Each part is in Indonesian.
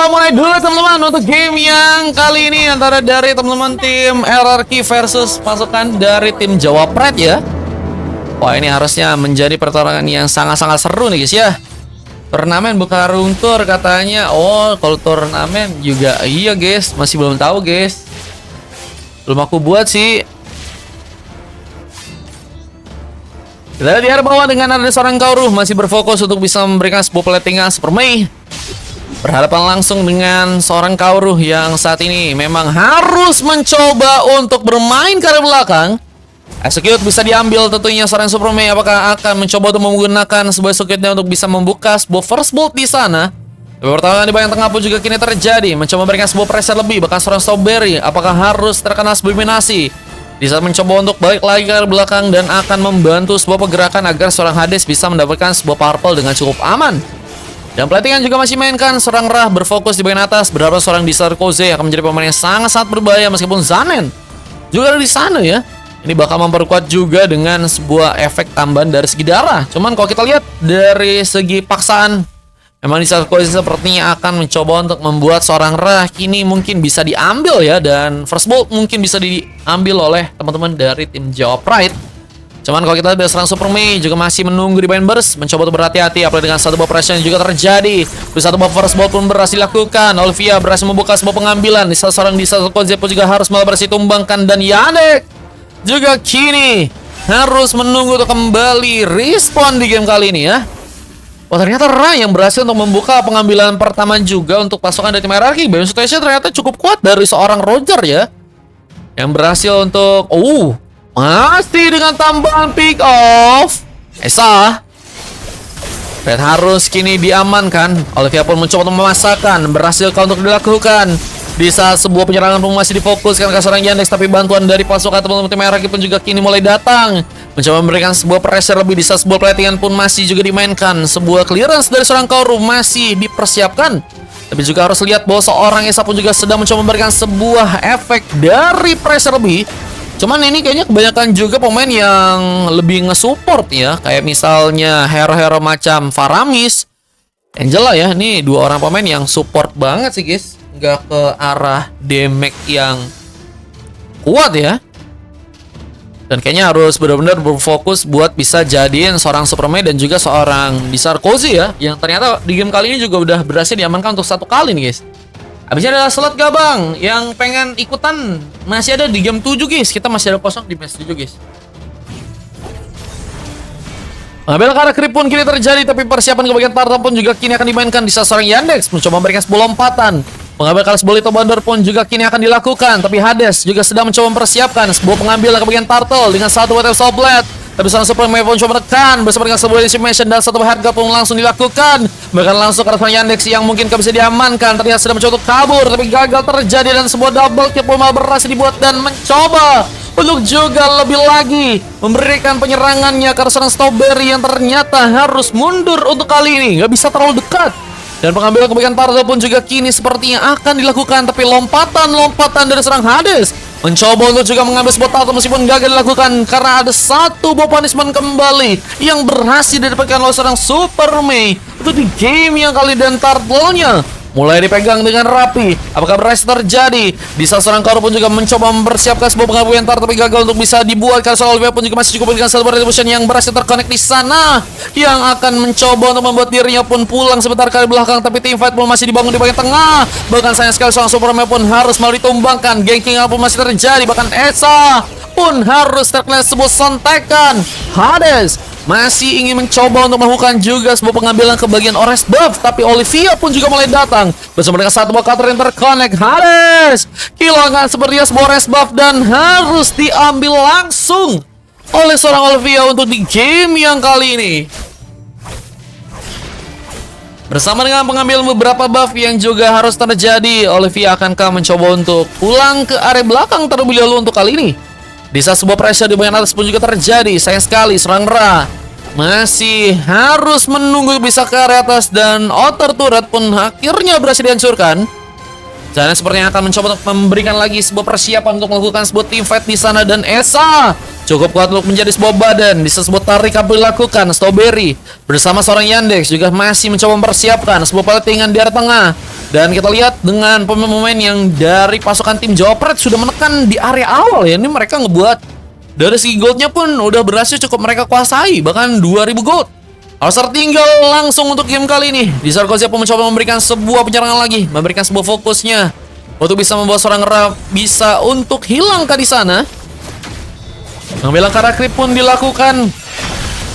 kita mulai dulu teman-teman untuk game yang kali ini antara dari teman-teman tim RRQ versus pasukan dari tim Jawa Pride ya. Wah, ini harusnya menjadi pertarungan yang sangat-sangat seru nih guys ya. Turnamen bukan room tour katanya. Oh, kalau turnamen juga iya guys, masih belum tahu guys. Belum aku buat sih. Kita lihat bahwa dengan ada seorang Kauruh masih berfokus untuk bisa memberikan sebuah platingan Super Mei. Berhadapan langsung dengan seorang Kauruh yang saat ini memang harus mencoba untuk bermain ke arah belakang. Execute bisa diambil tentunya seorang Super Mei. Apakah akan mencoba untuk menggunakan sebuah execute-nya untuk bisa membuka sebuah first bolt di sana? Pertarungan di bagian tengah pun juga kini terjadi. Mencoba memberikan sebuah pressure lebih. Bahkan seorang Strawberry apakah harus terkena sebuah eliminasi? Di saat mencoba untuk balik lagi ke belakang dan akan membantu sebuah pergerakan agar seorang Hades bisa mendapatkan sebuah purple dengan cukup aman. Dan platingan juga masih mainkan. Seorang Rah berfokus di bagian atas. Berhadapan seorang Disar Koze akan menjadi pemain yang sangat-sangat berbahaya. Meskipun Zanen juga ada di sana ya. Ini bakal memperkuat juga dengan sebuah efek tambahan dari segi darah. Cuman kalau kita lihat dari segi paksaan, memang Disar Koze sepertinya akan mencoba untuk membuat seorang Rah kini mungkin bisa diambil ya. Dan first bolt mungkin bisa diambil oleh teman-teman dari tim Jawa Pride. Cuman kalau kita lihat serang Super Mei juga masih menunggu di bagian burst, mencoba untuk berhati-hati apalagi dengan satu buah pressure yang juga terjadi. Terus satu buah first ball pun berhasil dilakukan. Olivia berhasil membuka sebuah pengambilan. Seorang Disar Koze pun juga harus malah berhasil tumbangkan. Dan Yannick juga kini harus menunggu untuk kembali respawn di game kali ini ya. Wah, ternyata Rah yang berhasil untuk membuka pengambilan pertama juga untuk pasukan dari tim RRQ. Bayon Situation ternyata cukup kuat dari seorang Roger ya, yang berhasil untuk masih dengan tambahan pick off. Esa Red harus kini diamankan. Olivia pun mencoba untuk memasakkan. Berhasil untuk dilakukan. Di saat sebuah penyerangan pun masih difokuskan ke seorang Yandex, tapi bantuan dari pasukan teman-teman tim RRQ pun juga kini mulai datang. Mencoba memberikan sebuah pressure lebih. Di saat sebuah platingan pun masih juga dimainkan. Sebuah clearance dari seorang Kauruh masih dipersiapkan. Tapi juga harus lihat bahwa seorang Esa pun juga sedang mencoba memberikan sebuah efek dari pressure lebih. Cuman ini kayaknya kebanyakan juga pemain yang lebih nge-support ya. Kayak misalnya hero-hero macam Faramis, Angela ya. Ini dua orang pemain yang support banget sih guys. Nggak ke arah damage yang kuat ya. Dan kayaknya harus benar-benar berfokus buat bisa jadiin seorang Super Mei dan juga seorang Disar Koze ya. Yang ternyata di game kali ini juga udah berhasil diamankan untuk satu kali nih guys. Habisnya ada slot gak bang? Yang pengen ikutan masih ada di game 7 guys. Kita masih ada kosong di match 7 guys. Mengambil ke arah creep pun kini terjadi. Tapi persiapan ke bagian tartan pun juga kini akan dimainkan. Di saat seorang Yandex mencoba memberikan sebuah lompatan. Mengambil ke arah sebuah Little Bundle pun juga kini akan dilakukan. Tapi Hades juga sedang mencoba mempersiapkan sebuah pengambilan ke bagian turtle. Dengan satu water soblet. Tapi seorang Super Mei pun coba menekan bersama dengan sebuah decimation dan satu headguard pun langsung dilakukan. Bahkan langsung ke arah Yandex yang mungkin bisa diamankan. Ternyata sedang mencoba untuk kabur tapi gagal terjadi dan sebuah double kill pun malah berhasil dibuat dan mencoba untuk juga lebih lagi memberikan penyerangannya ke arah seorang Strawberry yang ternyata harus mundur untuk kali ini. Gak bisa terlalu dekat. Dan pengambilan kebagian turtle pun juga kini sepertinya akan dilakukan. Tapi lompatan dari seorang Hades mencoba untuk juga mengambil sebuah turtle meskipun gagal dilakukan. Karena ada satu buah punishment kembali yang berhasil didapatkan oleh seorang Super Mei untuk di game yang kali. Dan turtle-nya mulai dipegang dengan rapi. Apakah berhasil terjadi? Di saat seorang Kauruh pun juga mencoba mempersiapkan sebuah pengambilan turtle tapi gagal untuk bisa dibuat. Karena seorang Olivia pun juga masih cukup dengan satu retribution yang berhasil terkonek di sana, yang akan mencoba untuk membuat dirinya pun pulang sebentar kali belakang. Tapi team fight pun masih dibangun di bagian tengah. Bahkan sayang sekali seorang Super Mei pun harus malah ditumbangkan. Ganking pun masih terjadi. Bahkan Esa pun harus terkena sebuah sontekan. Hades masih ingin mencoba untuk melakukan juga sebuah pengambilan ke bagian Ores buff. Tapi Olivia pun juga mulai datang bersama dengan satu buah cutter yang terconnect. Hades kehilangan sepertinya sebuah Ores buff dan harus diambil langsung oleh seorang Olivia untuk di game yang kali ini. Bersama dengan pengambilan beberapa buff yang juga harus terjadi, Olivia akankah mencoba untuk pulang ke area belakang terlebih dahulu untuk kali ini? Di saat sebuah pressure di bagian atas pun juga terjadi. Sayang sekali seorang Rah masih harus menunggu bisa ke area atas. Dan outer turret pun akhirnya berhasil dihancurkan. Zanen sepertinya akan mencoba untuk memberikan lagi sebuah persiapan untuk melakukan sebuah team fight di sana. Dan Esa cukup kuat untuk menjadi sebuah badan. Bisa sebuah tarik apa dilakukan. Strawberry bersama seorang Yandex juga masih mencoba mempersiapkan sebuah platingan di area tengah. Dan kita lihat dengan pemain-pemain yang dari pasukan tim Jawa Pret sudah menekan di area awal ya. Ini mereka ngebuat dari segi goldnya pun udah berhasil cukup mereka kuasai. Bahkan 2000 gold. Harus tertinggal langsung untuk game kali ini. Di Sarkozia pun mencoba memberikan sebuah penyerangan lagi. Memberikan sebuah fokusnya untuk bisa membawa seorang Ra bisa untuk hilang di sana. Pengambilan karena creep pun dilakukan.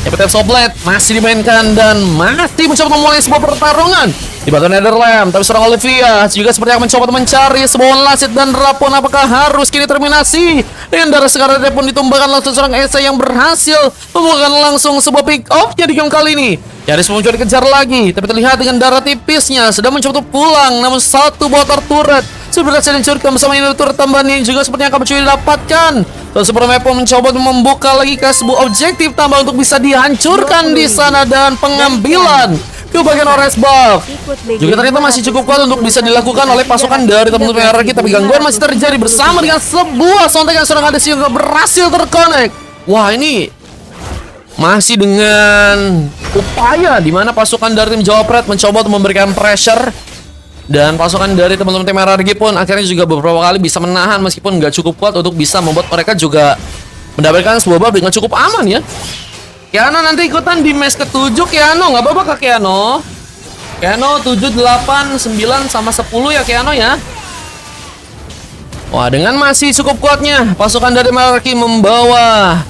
Epitaph Soblet masih dimainkan dan masih mencoba memulai sebuah pertarungan di batu Netherland. Tapi seorang Olivia juga seperti yang mencoba mencari sebuah lasit dan rapon. Apakah harus kini terminasi? Dengan darah sekaratnya pun ditumbangkan langsung seorang Esa yang berhasil membuahkan langsung sebuah pick off-nya di game kali ini. Yaris pun mencoba dikejar lagi, tapi terlihat dengan darah tipisnya sedang mencoba untuk pulang. Namun satu motor turret sudah berhasil dihancurkan bersama ini turret tambahan yang juga seperti yang akan mencoba didapatkan. Terus Superman pun mencoba membuka lagi ke sebuah objektif tambah untuk bisa dihancurkan di sana dan pengambilan ke bagian orange buff juga ternyata masih cukup kuat untuk bisa dilakukan oleh pasukan dari teman-teman RRQ. Tapi gangguan masih terjadi bersama dengan sebuah sontekan seorang Hades yang berhasil terkonek. Wah, ini masih dengan upaya di mana pasukan dari tim Jawa Pret mencoba untuk memberikan pressure. Dan pasukan dari teman-teman tim RRQ pun akhirnya juga beberapa kali bisa menahan meskipun nggak cukup kuat untuk bisa membuat mereka juga mendapatkan sebuah buff dengan cukup aman ya. Keano nanti ikutan di match ke-7 Keano, nggak apa-apa Kak Keano. Keano 7, 8, 9, sama 10 ya Keano ya. Wah, dengan masih cukup kuatnya pasukan dari RRQ membawa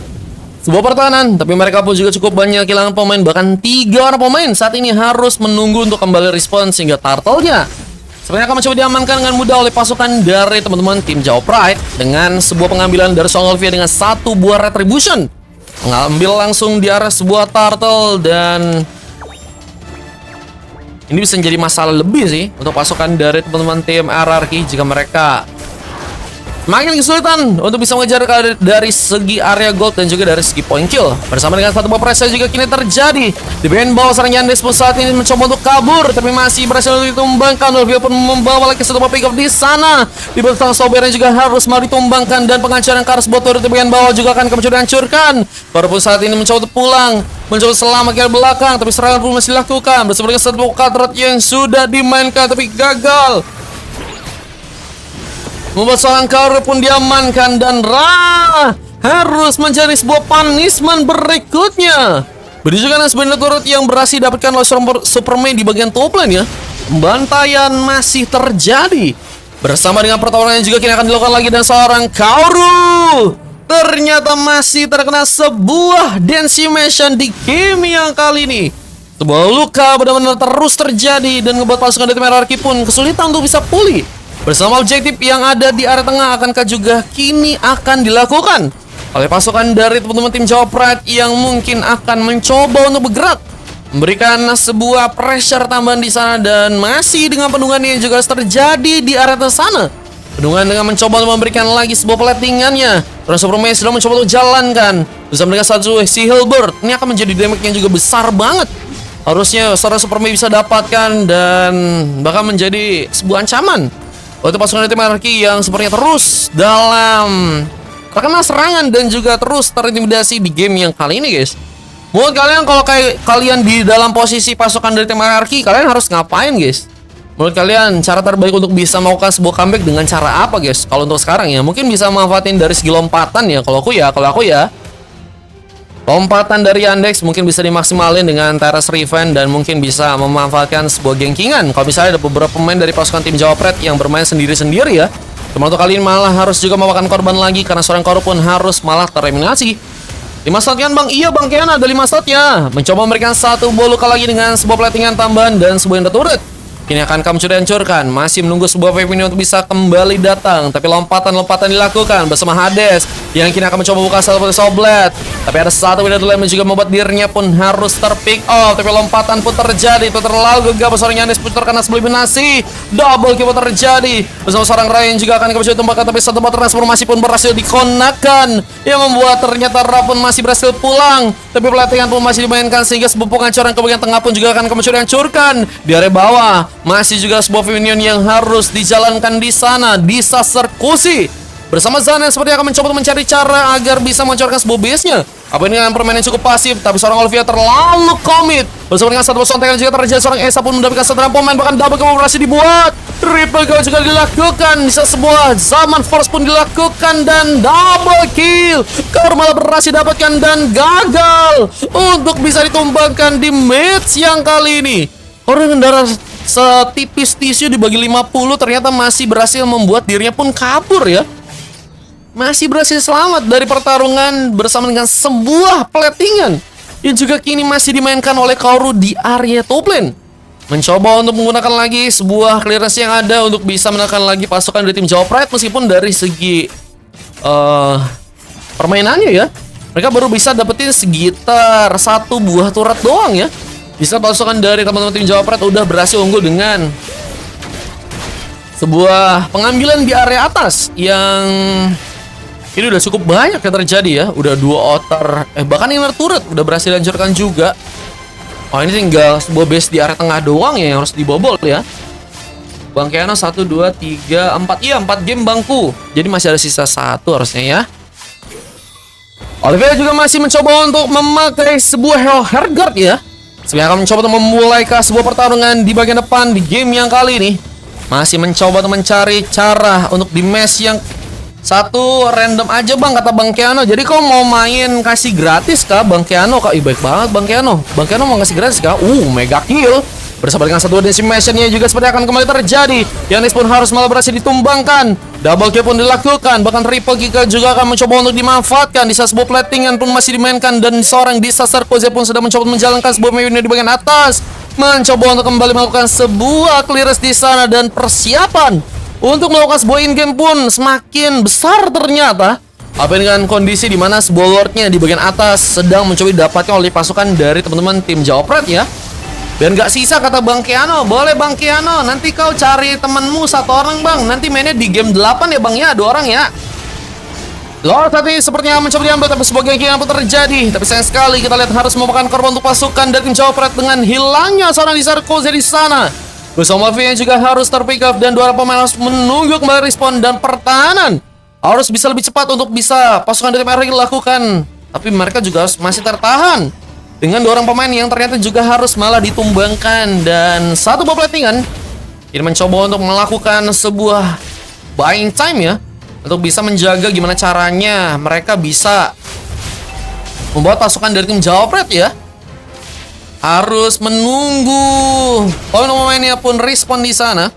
sebuah pertahanan, tapi mereka pun juga cukup banyak kehilangan pemain. Bahkan 3 orang pemain saat ini harus menunggu untuk kembali respon sehingga turtle-nya sebenarnya akan mencoba diamankan dengan mudah oleh pasukan dari teman-teman tim Jawa Pride dengan sebuah pengambilan dari Song Olivia dengan satu buah retribution. Mengambil langsung di arah sebuah turtle dan ini bisa menjadi masalah lebih sih untuk pasukan dari teman-teman tim RRQ jika mereka makin kesulitan untuk bisa mengejar dari segi area gold dan juga dari segi point kill. Bersama dengan satu buah pressure juga kini terjadi di bagian bawah. Seorang Yandex pun saat ini mencoba untuk kabur, tapi masih berhasil ditumbangkan. Olivia pun membawa lagi satu buah pick up di sana. Di belakang Sober juga harus mau ditumbangkan dan pengancaran ke arah sebuah turret di bagian bawah juga akan mencoba dihancurkan. Baru pun saat ini mencoba untuk pulang, mencoba selamat ke belakang, tapi serangan pun masih dilakukan. Bersama dengan satu buah turret yang sudah dimainkan tapi gagal. Membuat seorang Kaoru pun diamankan dan Ra harus mencari sebuah punishment berikutnya. Berdasarkan sebenarnya turret yang berhasil dapatkan oleh seorang Superman di bagian top lane ya. Pembantaian masih terjadi. Bersama dengan pertarungan yang juga kini akan dilakukan lagi dan seorang Kaoru ternyata masih terkena sebuah decimation di game yang kali ini. Sebuah luka benar-benar terus terjadi dan membuat pasukan dari RRQ pun kesulitan untuk bisa pulih. Bersama objektif yang ada di area tengah akankah juga kini akan dilakukan oleh pasukan dari teman-teman tim Jawa Pride yang mungkin akan mencoba untuk bergerak, memberikan sebuah pressure tambahan di sana dan masih dengan pendungan yang juga terjadi di area sana. Pendungan dengan mencoba untuk memberikan lagi sebuah platingannya. Terus Superman sudah mencoba untuk jalankan bersama dengan satu si Hilbert. Ini akan menjadi damage yang juga besar banget. Harusnya seorang Superman bisa dapatkan dan bahkan menjadi sebuah ancaman untuk pasukan tim RRQ yang sepertinya terus dalam terkena serangan dan juga terus terintimidasi di game yang kali ini guys. Menurut kalian kalau kayak kalian di dalam posisi pasukan dari tim RRQ, kalian harus ngapain guys? Menurut kalian cara terbaik untuk bisa melakukan sebuah comeback dengan cara apa guys? Kalau untuk sekarang ya mungkin bisa manfaatin dari segi lompatan ya. Kalau aku ya lompatan dari Yandex mungkin bisa dimaksimalin dengan Terrace Revenge dan mungkin bisa memanfaatkan sebuah gengkingan. Kalau misalnya ada beberapa pemain dari pasukan tim Jawa Pret yang bermain sendiri-sendiri ya. Cuma untuk kali ini malah harus juga memakan korban lagi karena seorang Kaoru pun harus malah tereliminasi. 5 slot kan bang? Iya bang Kian, ada 5 slotnya. Mencoba memberikan satu buah luka lagi dengan sebuah platingan tambahan dan sebuah turret. Kini akan kamu sudah hancurkan. Masih menunggu sebuah wave ini untuk bisa kembali datang. Tapi lompatan-lompatan dilakukan bersama Hades yang kini akan mencoba buka salah satu Soblet. Tapi ada satu window yang juga membuat dirinya pun harus terpick off. Tapi lompatan pun terjadi. Itu terlalu gegabah seorang Yandex pun terkena eliminasi. Double kill pun terjadi bersama seorang Ryan juga akan mencoba ditembakkan. Tapi satu bot transformasi pun berhasil dikonakan yang membuat ternyata Ra pun masih berhasil pulang. Tapi pelatihan pun masih dimainkan sehingga sebuah pengancuran ke bagian tengah pun juga akan mencoba dihancurkan. Di area bawah masih juga sebuah minion yang harus dijalankan di sana. Disaserkusi bersama Zan yang seperti akan mencoba untuk mencari cara agar bisa mengecohkan sebuah base-nya. Apa ini dengan permainan yang cukup pasif, tapi seorang Olivia terlalu komit. Bersama dengan satu sontek yang juga terjadi, seorang Esa pun mendapatkan satu pemain, bahkan double kill berhasil dibuat. Triple kill juga dilakukan, bisa sebuah zaman force pun dilakukan dan double kill. Kaur malah berhasil dapatkan dan gagal untuk bisa ditumbangkan di match yang kali ini. Orang dengan darah setipis tisu dibagi 50 ternyata masih berhasil membuat dirinya pun kabur ya. Masih berhasil selamat dari pertarungan bersama dengan sebuah platingan yang juga kini masih dimainkan oleh Kaoru di area top lane. Mencoba untuk menggunakan lagi sebuah clearance yang ada untuk bisa menekan lagi pasukan dari tim Jawa Pride, meskipun dari segi permainannya ya, mereka baru bisa dapetin sekitar satu buah turret doang ya. Bisa pasukan dari teman-teman tim Jawa Pride udah berhasil unggul dengan sebuah pengambilan di area atas yang ini udah cukup banyak yang terjadi ya. Udah 2 otter, bahkan inner turret udah berhasil dihancurkan juga. Oh, ini tinggal sebuah base di area tengah doang ya yang harus dibobol ya. Bang Keano 1, 2, 3, 4. Iya, 4 game bangku. Jadi masih ada sisa 1 harusnya ya. Olivia juga masih mencoba untuk memakai sebuah Hellguard ya. Sebenarnya akan mencoba untuk memulai ke sebuah pertarungan di bagian depan di game yang kali ini. Masih mencoba untuk mencari cara untuk di match yang satu random aja bang, kata Bang Keano. Jadi kau mau main kasih gratis kah Bang Keano? Kak, baik banget Bang Keano. Bang Keano mau kasih gratis kah? Mega kill. Bersama dengan satu decimation-nya juga seperti akan kembali terjadi. Yanis pun harus malah berhasil ditumbangkan. Double kill pun dilakukan. Bahkan triple kill juga akan mencoba untuk dimanfaatkan. Di sebuah platingan pun masih dimainkan. Dan seorang Disaster Koze pun sedang mencoba menjalankan sebuah mayunnya di bagian atas. Mencoba untuk kembali melakukan sebuah clearance di sana. Dan persiapan untuk melakukan sebuah in-game pun semakin besar ternyata. Apa dengan kondisi di mana sebuah lordnya di bagian atas sedang mencoba didapatkan oleh pasukan dari teman-teman tim Jawa Pride ya. Dan gak sisa, kata Bang Keano. Boleh Bang Keano, nanti kau cari temenmu 1 orang bang. Nanti mainnya di game 8 ya bang ya, 2 orang ya. Lord saat ini sepertinya mencoba diambil, tapi sebuah gengki yang pun terjadi. Tapi sayang sekali kita lihat harus memakan korban untuk pasukan dari tim Jawa Pride dengan hilangnya seorang Disaster Koze di sana. Bersama V yang juga harus terpick up dan 2 orang pemain harus menunggu kembali respon dan pertahanan harus bisa lebih cepat untuk bisa pasukan dari tim RRQ lakukan. Tapi mereka juga harus masih tertahan dengan 2 orang pemain yang ternyata juga harus malah ditumbangkan. Dan satu buah platingan ini mencoba untuk melakukan sebuah buying time ya, untuk bisa menjaga gimana caranya mereka bisa membuat pasukan dari tim Jawa Pride ya harus menunggu pemain-pemainnya pun respon di sana.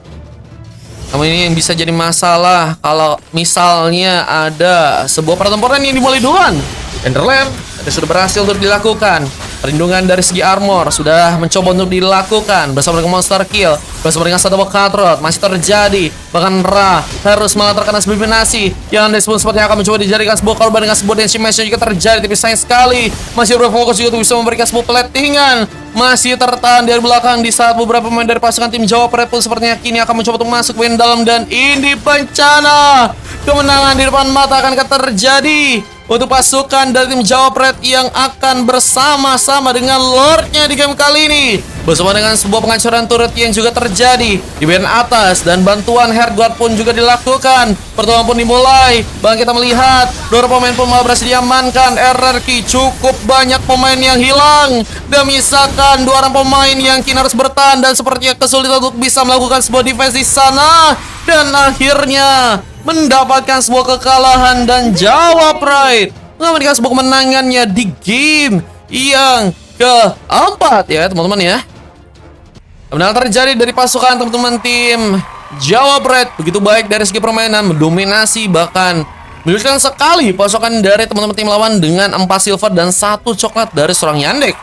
Namun ini yang bisa jadi masalah kalau misalnya ada sebuah pertempuran yang dimulai duluan. Enderland sudah berhasil untuk dilakukan. Perlindungan dari segi armor sudah mencoba untuk dilakukan bersama dengan monster kill, bersama dengan satu Katrot masih terjadi. Bahkan Ra harus malah terkena eliminasi. Yang pun sepertinya akan mencoba dijadikan sebuah korban dengan sebuah damage juga terjadi. Tapi sayang sekali masih berfokus juga untuk bisa memberikan sebuah platingan. Masih tertahan dari belakang di saat beberapa pemain dari pasukan tim Jawa Pride pun sepertinya kini akan mencoba untuk masuk ke dalam. Dan ini bencana kemenangan di depan mata akan terjadi untuk pasukan dari tim Jawa Pride yang akan bersama-sama dengan Lordnya di game kali ini. Bersama dengan sebuah penghancuran turret yang juga terjadi di bagian atas. Dan bantuan Hellguard pun juga dilakukan. Pertemuan pun dimulai. Bang, kita melihat 2 pemain pun malah berhasil diamankan. RRQ cukup banyak pemain yang hilang. Dan misalkan 2 orang pemain yang kini harus bertahan. Dan sepertinya kesulitan untuk bisa melakukan sebuah defense di sana. Dan akhirnya mendapatkan sebuah kekalahan dan Jawa Pride mengamankan sebuah kemenangannya di game yang keempat ya teman-teman ya. Kemenangan terjadi dari pasukan teman-teman tim Jawa Pride begitu baik dari segi permainan, mendominasi, bahkan menyulitkan sekali pasukan dari teman-teman tim lawan dengan 4 silver dan 1 coklat dari seorang Yandek.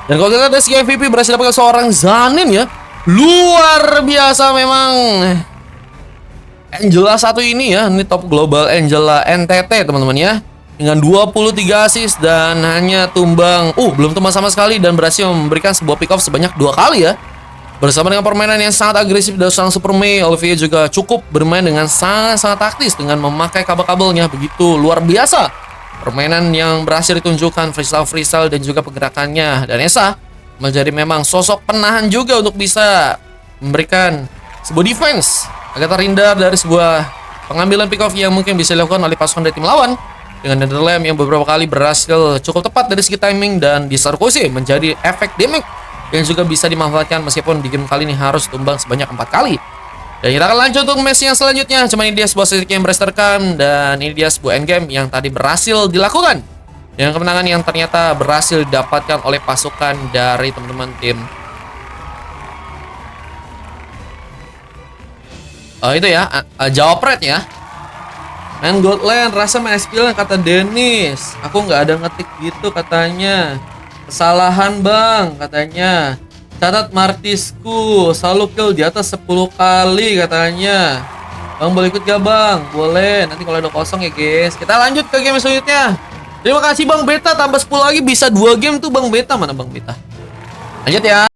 Dan kalau kita lihat dari segi MVP berhasil dapatkan seorang Zanin ya, luar biasa memang. Angela 1 ini ya, ini top global Angela NTT teman-teman ya, dengan 23 assist dan hanya tumbang belum tumbang sama sekali, dan berhasil memberikan sebuah pick off sebanyak 2 kali ya. Bersama dengan permainan yang sangat agresif dari seorang Super Mei, Olivia juga cukup bermain dengan sangat-sangat taktis dengan memakai kabel-kabelnya begitu luar biasa. Permainan yang berhasil ditunjukkan, freestyle dan juga pergerakannya. Dan Esa menjadi memang sosok penahan juga untuk bisa memberikan sebuah defense agar terhindar dari sebuah pengambilan pick off yang mungkin bisa dilakukan oleh pasukan dari tim lawan dengan Netherlands yang beberapa kali berhasil cukup tepat dari segi timing dan di Sarkozy menjadi efek damage yang juga bisa dimanfaatkan meskipun di game kali ini harus tumbang sebanyak 4 kali. Dan kita akan lanjut untuk match yang selanjutnya. Cuma ini dia sebuah sesi yang berhasil dan ini dia sebuah endgame yang tadi berhasil dilakukan. Dengan kemenangan yang ternyata berhasil didapatkan oleh pasukan dari teman-teman tim. Itu ya, jawab red ya. Main Godland, rasa main SPL kata Dennis. Aku nggak ada ngetik gitu katanya. Kesalahan bang katanya. Catat Martisku selalu kill di atas 10 kali katanya. Bang boleh ikut gak bang? Boleh, nanti kalau ada kosong ya guys. Kita lanjut ke game selanjutnya. Terima kasih Bang Beta, tambah 10 lagi bisa 2 game tuh Bang Beta. Mana Bang Beta? Lanjut ya.